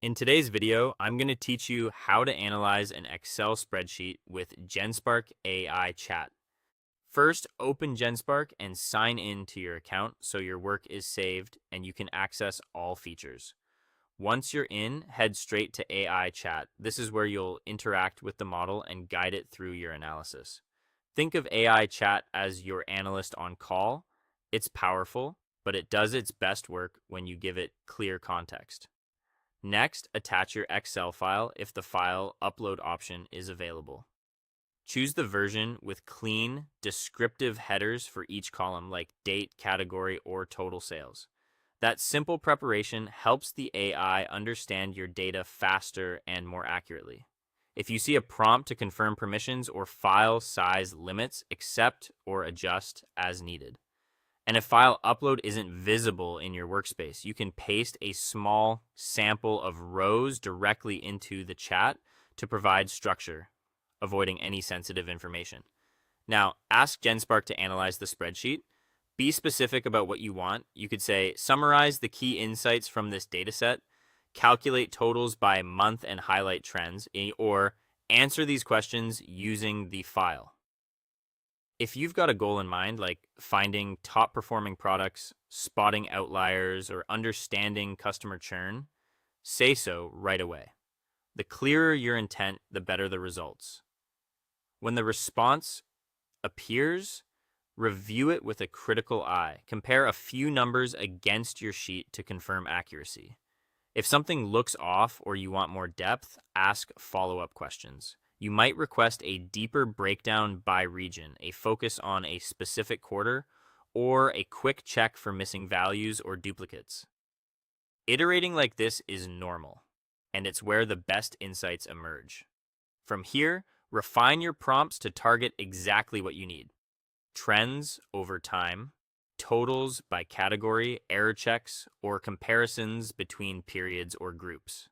In today's video, I'm going to teach you how to analyze an Excel spreadsheet with Genspark AI Chat. First, open Genspark and sign in to your account so your work is saved and you can access all features. Once you're in, head straight to AI Chat. This is where you'll interact with the model and guide it through your analysis. Think of AI Chat as your analyst on call. It's powerful, but it does its best work when you give it clear context. Next, attach your Excel file if the file upload option is available. Choose the version with clean, descriptive headers for each column like date, category, or total sales. That simple preparation helps the AI understand your data faster and more accurately. If you see a prompt to confirm permissions or file size limits, accept or adjust as needed. And if file upload isn't visible in your workspace, you can paste a small sample of rows directly into the chat to provide structure, avoiding any sensitive information. Now, ask Genspark to analyze the spreadsheet. Be specific about what you want. You could say, summarize the key insights from this dataset, calculate totals by month and highlight trends, or answer these questions using the file. If you've got a goal in mind, like finding top performing products, spotting outliers, or understanding customer churn, say so right away. The clearer your intent, the better the results. When the response appears, review it with a critical eye. Compare a few numbers against your sheet to confirm accuracy. If something looks off or you want more depth, ask follow-up questions. You might request a deeper breakdown by region, a focus on a specific quarter, or a quick check for missing values or duplicates. Iterating like this is normal, and it's where the best insights emerge. From here, refine your prompts to target exactly what you need. Trends over time, totals by category, error checks, or comparisons between periods or groups.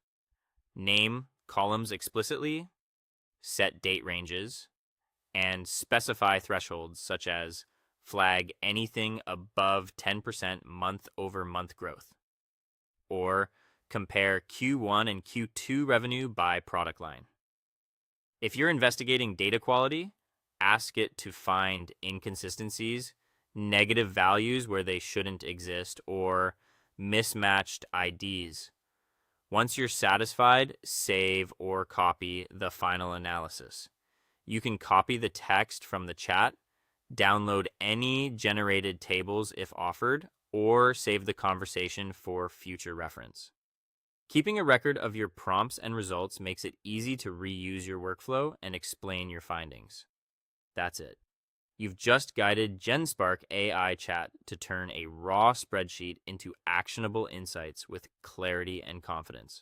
Name columns explicitly, set date ranges, and specify thresholds such as flag anything above 10% month-over-month growth, or compare Q1 and Q2 revenue by product line. If you're investigating data quality, ask it to find inconsistencies, negative values where they shouldn't exist, or mismatched IDs. Once you're satisfied, save or copy the final analysis. You can copy the text from the chat, download any generated tables if offered, or save the conversation for future reference. Keeping a record of your prompts and results makes it easy to reuse your workflow and explain your findings. That's it. You've just guided Genspark AI Chat to turn a raw spreadsheet into actionable insights with clarity and confidence.